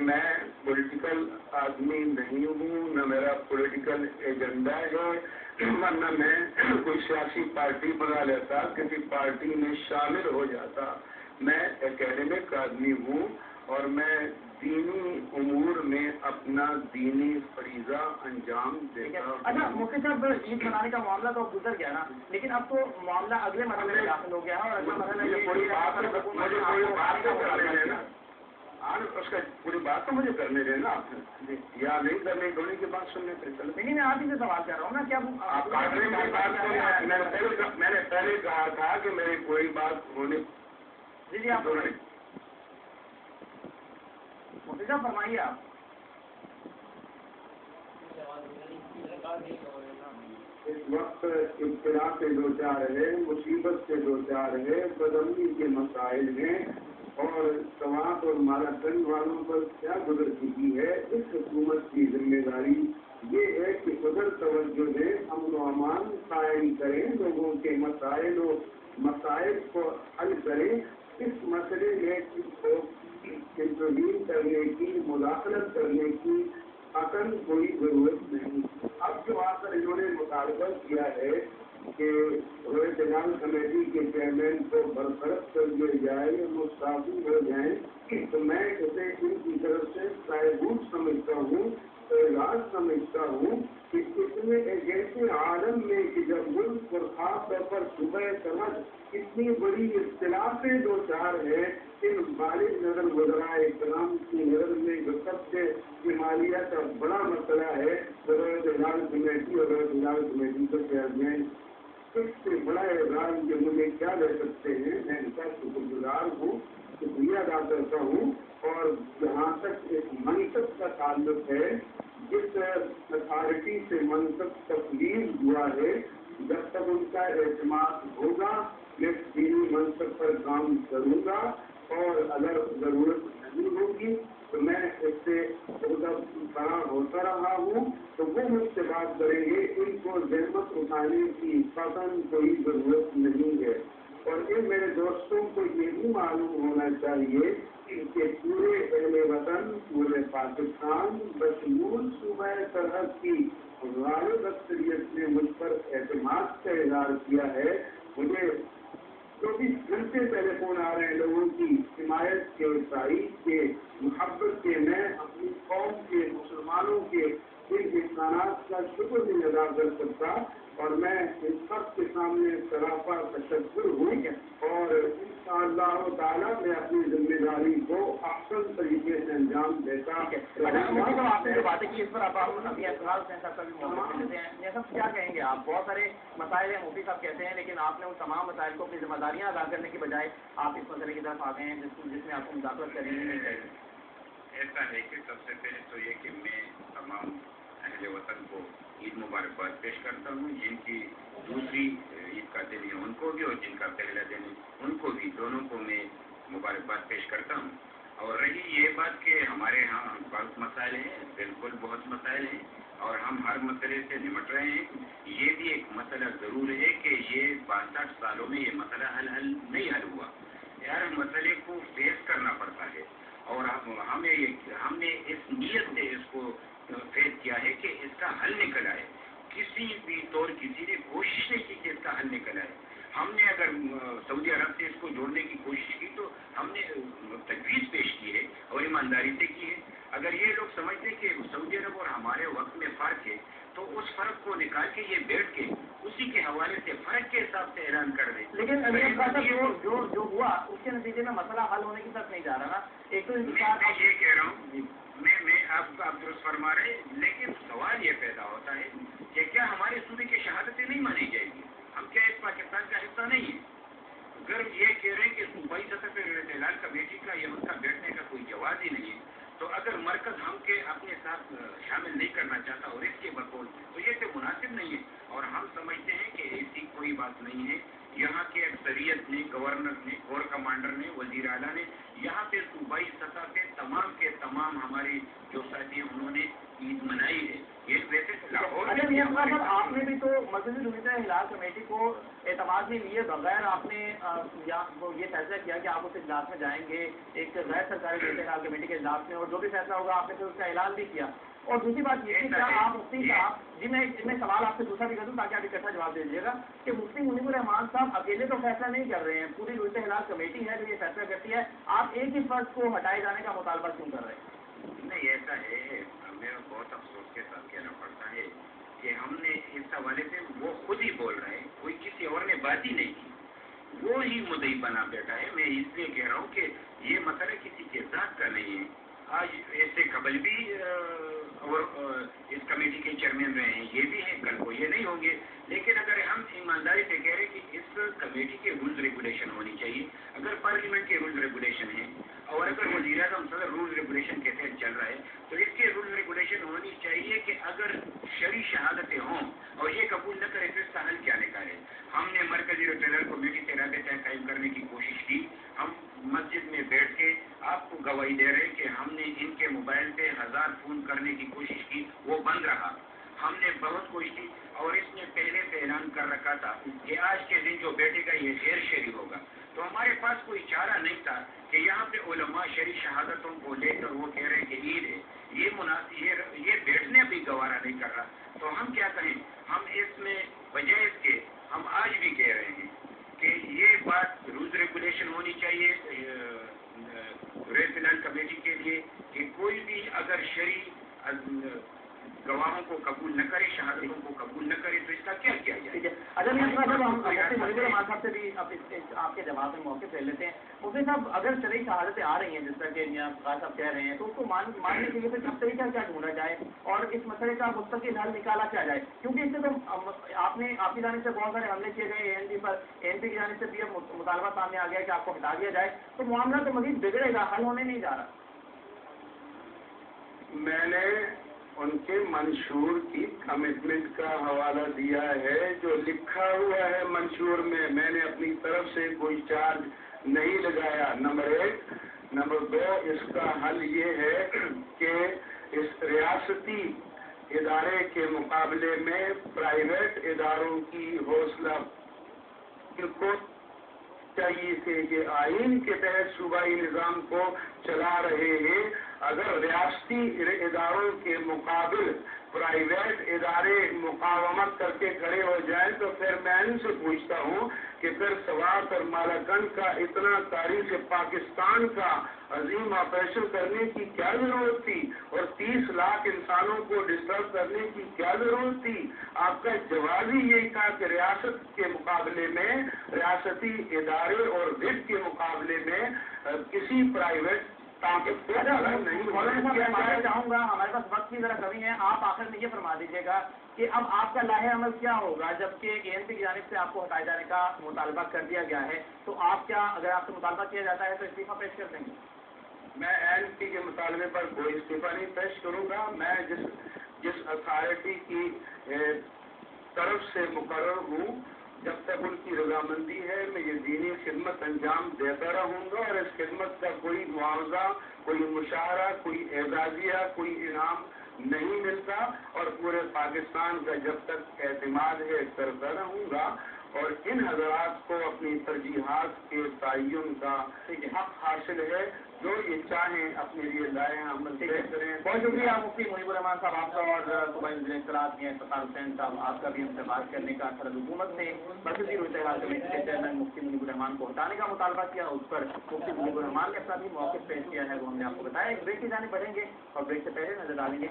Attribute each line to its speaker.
Speaker 1: میں پولیٹیکل آدمی نہیں ہوں، نہ میرا پولیٹیکل ایجنڈا ہے، ورنہ میں کوئی سیاسی پارٹی بنا لیتا، کسی پارٹی میں شامل ہو جاتا۔ میں اکیڈمک آدمی ہوں اور میں دینی امور میں اپنا دینی فریضہ انجام دیتا ہوں۔
Speaker 2: اچھا مفتی صاحب، عید منانے کا معاملہ تو اب گزر گیا نا، لیکن اب تو معاملہ اگلے مرحلے میں داخل ہو گیا ہے، اور اگلا مرحلہ
Speaker 1: مجھے کوئی بات تو کرنے دینا، اس کا پوری بات تو مجھے کرنے دینا، آپ یا نہیں کرنے دونوں کی بات سننے پہ چلتے۔
Speaker 2: نہیں، میں آپ ہی سے سوال کر رہا ہوں نا، کیا
Speaker 1: آپ کاٹنے کی بات میں نے پہلے کہا تھا کہ میری کوئی بات ہونے۔
Speaker 2: جی آپ مفتی صاحب فرمائیے۔ آپ
Speaker 1: اس وقت ابتلا سے دو چار ہے، مصیبت سے دو چار ہے، بدمنی کے مسائل ہیں، اور سوات اور مالاکنڈ والوں پر کیا گزر چکی ہے۔ اس حکومت کی ذمہ داری یہ ہے کہ قدر توجہ دیں، امن و امان قائم کریں، لوگوں کے مسائل کو حل کریں۔ اس مسئلے میں انٹروین کرنے کی، مداخلت کرنے کی اصل کوئی ضرورت نہیں۔ اب جو آ کر انہوں نے مطالبہ کیا ہے کہ اعتدال کمیٹی کے چیئرمین کو برطرف کر دیا جائے یا مستعفی ہو جائیں، تو میں اسے ان کی طرف سے سائبوٹ سمجھتا ہوں، اعزاز سمجھتا ہوں کہ اتنے ایک ایسے عالم میں کہ جب ملک اور خاص طور پر صوبہ سرحد اتنی بڑی اختلافیں دو چار ہے، ان بالغ نظر وزرائے کرام کی نظر میں جو سب سے مالیہ کا بڑا مسئلہ ہے، اعتدال کمیٹی اور اعتدال کمیٹی کا چیئرمین، اس سے بڑا اعزاز کے مجھے کیا دے سکتے ہیں۔ میں ان کا شکر گزار ہوں، شکریہ ادا کرتا ہوں، اور جہاں تک اس منصب کا تعلق ہے، جس اتھارٹی سے منصب تفویض ہوا ہے، جب تک ان کا اعتماد ہوگا میں دینی منصب پر کام کروں گا، اور اگر ضرورت نہیں ہوگی تو میں اس سے فراغ ہوتا رہا ہوں، تو وہ مجھ سے بات کریں گے۔ ان کو زحمت اٹھانے کی فوراً کوئی ضرورت نہیں ہے، اور ان میرے دوستوں کو یہ بھی معلوم ہونا چاہیے کہ پورے اہل وطن، پورے پاکستان بشمول صوبہ سرحد کی غالب اکثریت نے مجھ پر اعتماد کا اظہار کیا ہے۔ مجھے 24 گھنٹے ٹیلی فون آ رہے ہیں لوگوں کی حمایت کے، تائید کے، محبت کے۔ میں اپنی قوم کے، مسلمانوں کے ان انسانات کا شکر نہیں ادا کر سکتا، اور میں ان سب کے سامنے سراپا تشکر ہوں، اور انشاءاللہ تعالیٰ میں اپنی ذمہ داری کو احسن طریقے سے انجام دیتا۔
Speaker 2: آپ نے جو باتیں کی اس پر آپ ابھی اعتراض حسین صاحب کا بھی موقع دیتے ہیں۔ یہ سب کیا کہیں گے آپ؟ بہت سارے مسائل ہیں، مفتی صاحب کہتے ہیں، لیکن آپ نے ان تمام مسائل کو اپنی ذمہ داریاں ادا کرنے کی بجائے آپ اس مسئلے کی طرف آ گئے ہیں جس میں آپ کو مداخلت کرنی نہیں چاہیے۔
Speaker 3: ایسا ہے کہ سب سے پہلے تو یہ کہ میں تمام اہل وطن کو عید مبارکباد پیش کرتا ہوں، جن کی دوسری عید کا دن ہے ان کو بھی، اور جن کا پہلا دن ہے ان کو بھی، دونوں کو میں مبارکباد پیش کرتا ہوں۔ اور رہی یہ بات کہ ہمارے ہاں بہت مسائل ہیں، بالکل بہت مسائل ہیں، اور ہم ہر مسئلے سے نمٹ رہے ہیں۔ یہ بھی ایک مسئلہ ضرور ہے کہ یہ 62 سالوں میں یہ مسئلہ نہیں حل ہوا، یار مسئلے کو فیس کرنا پڑتا ہے، اور ہم نے اس نیت سے اس کو فیس کیا ہے کہ اس کا حل نکل آئے۔ کسی بھی طور کسی نے کوشش نہیں کی کہ اس کا حل نکل آئے۔ ہم نے اگر سعودی عرب سے اس کو جوڑنے کی کوشش کی تو ہم نے تجویز پیش کی ہے اور ایمانداری سے کی ہے۔ اگر یہ لوگ سمجھتے کہ سعودی عرب اور ہمارے وقت میں فرق ہے تو اس فرق کو نکال کے یہ بیٹھ کے اسی کے حوالے سے فرق کے حساب سے اعلان کر دیں۔
Speaker 2: لیکن جو ہوا اس کے نتیجے میں مسئلہ حل ہونے کی طرف نہیں جا رہا نا۔ ایک تو
Speaker 3: میں یہ کہہ رہا ہوں، میں آپ درست فرما رہے، لیکن سوال یہ پیدا ہوتا ہے کہ کیا ہمارے صوبے کی شہادتیں نہیں مانی جائے گی؟ ہم کیا اس پاکستان کا حصہ نہیں ہے؟ اگر یہ کہہ رہے ہیں کہ صوبائی سطح پہ اعتدال کمیٹی کا یا ان کا بیٹھنے کا کوئی جواز ہی نہیں ہے، تو اگر مرکز ہم کے اپنے ساتھ شامل نہیں کرنا چاہتا اور اس کے بقول تو یہ تو مناسب نہیں ہے۔ اور ہم سمجھتے ہیں کہ ایسی کوئی بات نہیں ہے۔ یہاں کے اکثریت نے، گورنر نے، کور کمانڈر نے، وزیر اعلیٰ نے، یہاں پہ صوبائی سطح پہ تمام کے تمام ہمارے جو ساتھی ہیں انہوں نے عید منائی ہے، یہ ویسے لاہور
Speaker 2: اچھا میاں صاحب آپ نے بھی تو مرکزی رویہ ہلال کمیٹی کو اعتماد میں لیے بغیر آپ نے یہ فیصلہ کیا کہ آپ اس اجلاس میں جائیں گے ایک غیر سرکاری رویہ ہلال کمیٹی کے اجلاس میں، اور جو بھی فیصلہ ہوگا آپ نے پھر اس کا اعلان بھی کیا. اور دوسری بات یہ کہ کیا آپ مفتی صاحب جی میں سوال آپ سے دوسرا بھی کروں تاکہ آپ اکٹھا جواب دے دیجیے گا کہ مفتی منیب الرحمان صاحب اکیلے تو فیصلہ نہیں کر رہے ہیں، پوری رویہ ہلال کمیٹی ہے جو یہ فیصلہ کرتی ہے، آپ ایک ہی فرد کو ہٹائے جانے کا مطالبہ کیوں کر رہے ہیں؟
Speaker 3: نہیں ایسا ہے، ہمیں بہت افسوس کے ساتھ کہنا پڑتا ہے کہ ہم نے اس حوالے سے وہ خود ہی بول رہے ہیں، کوئی کسی اور نے بات ہی نہیں کی، وہ ہی مدعی بنا بیٹھا ہے. میں اس لیے کہہ رہا ہوں کہ یہ مسئلہ کسی کے ذات کا نہیں ہے. آج ایسے قبل بھی اور اس کمیٹی کے چیئرمین رہے ہیں، یہ بھی ہیں، کل کو یہ نہیں ہوں گے. لیکن اگر ہم ایمانداری سے کہہ رہے ہیں کہ اس کمیٹی کے رولز ریگولیشن ہونی چاہیے، اگر پارلیمنٹ کے رولز ریگولیشن ہیں اور اگر وزیر اعظم صدر رول ریگولیشن کے تحت چل رہا ہے تو اس کے رول ریگولیشن ہونی چاہیے کہ اگر شرعی شہادتیں ہوں اور یہ قبول نہ کرے تو اس کا حل کیا نکالے. ہم نے مرکزی ریٹیلر کمیٹی سے رابطہ قائم کرنے کی کوشش کی. ہم مسجد میں بیٹھ کے آپ کو گواہی دے رہے کہ ہم نے ان کے موبائل پہ 1000 فون کرنے کی کوشش کی، وہ بند رہا. ہم نے بہت کوشش کی اور اس نے پہلے سے اعلان کر رکھا تھا کہ آج کے دن جو بیٹھے گا یہ غیر شرعی ہوگا. تو ہمارے پاس کوئی چارہ نہیں تھا کہ یہاں پہ علماء شرعی شہادتوں کو لے کر وہ کہہ رہے ہیں کہ عید ہے، یہ بیٹھنے بھی گوارا نہیں کر رہا. تو ہم کیا کریں؟ ہم اس میں بجائے اس کے ہم آج بھی کہہ رہے ہیں کہ یہ بات رولز ریگولیشن ہونی چاہیے رویہ ہلال کمیٹی کے لیے کہ کوئی بھی اگر شرعی گواہوں کو قبول نہ کرے، شہادتوں کو قبول نہ کرے تو اس کا کیا کیا جائے.
Speaker 2: ٹھیک ہے. اگر میاں صاحب ہم مفتی منیب الرحمان صاحب سے بھی آپ کے جواب میں موقف لے لیتے ہیں. مفتی صاحب اگر شرعی شہادتیں آ رہی ہیں جس طرح کہ میاں فقار صاحب کہہ رہے ہیں تو اس کو ماننے کے لیے پھر کس طریقہ کیا ڈھونڈا جائے اور اس مسئلے کا مستقل حل نکالا کیا جائے؟ کیونکہ اس سے تو آپ کی جانب سے بہت سارے حملے کیے گئے ANP پر، ANP کی جانب سے بھی اب مطالبہ سامنے آ گیا کہ آپ کو ہٹا دیا جائے، تو معاملہ تو مزید بگڑے گا، حل ہونے نہیں جا رہا.
Speaker 1: میں نے ان کے منشور کی کمٹمنٹ کا حوالہ دیا ہے، جو لکھا ہوا ہے منشور میں نے اپنی طرف سے کوئی چارج نہیں لگایا. نمبر 1. نمبر 2، اس کا حل یہ ہے کہ اس ریاستی ادارے کے مقابلے میں پرائیویٹ اداروں کی حوصلہ کو چاہیے کہ یہ آئین کے تحت صوبائی نظام کو چلا رہے ہیں. اگر ریاستی اداروں کے مقابل پرائیویٹ ادارے مقاومت کر کے کھڑے ہو جائیں تو پھر میں ان سے پوچھتا ہوں کہ پھر سوات اور مالاکنڈ کا اتنا تاریخ پاکستان کا عظیم آپریشن کرنے کی کیا ضرورت تھی اور 30 لاکھ انسانوں کو ڈسٹرب کرنے کی کیا ضرورت تھی؟ آپ کا جواب ہی یہی تھا کہ ریاست کے مقابلے میں، ریاستی ادارے اور وٹ کے مقابلے میں کسی پرائیویٹ
Speaker 2: میں چاہوں گا، ہمارے پاس وقت کی ذرا کمی ہے، آپ آخر میں یہ فرما دیجیے گا کہ اب آپ کا لاہ عمل کیا ہوگا جبکہ ANP کی جانب سے آپ کو ہٹائے جانے کا مطالبہ کر دیا گیا ہے، تو آپ کیا، اگر آپ سے مطالبہ کیا جاتا ہے تو استعفیٰ پیش کر دیں گے؟
Speaker 1: میں ANP کے مطالبے پر کوئی استعفیٰ نہیں پیش کروں گا. میں جس اتھارٹی کی طرف سے مقرر ہوں، جب تک ان کی رضامندی ہے میں یہ دینی خدمت انجام دیتا رہوں گا اور اس خدمت کا کوئی معاوضہ، کوئی مشاہرہ، کوئی اعزازیہ، کوئی انعام نہیں ملتا اور پورے پاکستان کا جب تک اعتماد ہے کرتا رہوں گا اور ان حضرات کو اپنی ترجیحات کے تعین کا حق حاصل ہے. جو یہ چاہیں اپنے لیے لائیں، عمل کریں.
Speaker 2: بہت شکریہ مفتی منیب الرحمان صاحب آپ کا، اور صوبائی وزیر اطلاعات میں فقار حسین صاحب آپ کا بھی ہم سے بات کرنے کا. سرحد حکومت نے مرکزی رویہ ہلال کمیٹی کے چیئرمین مفتی منیب الرحمان کو ہٹانے کا مطالبہ کیا، اس پر مفتی منیب الرحمان نے اپنا بھی موقف پیش کیا ہے، وہ ہم نے آپ کو بتایا. ایک بریک کی جانب بڑھیں گے اور بریک سے پہلے نظر ڈالیں گے.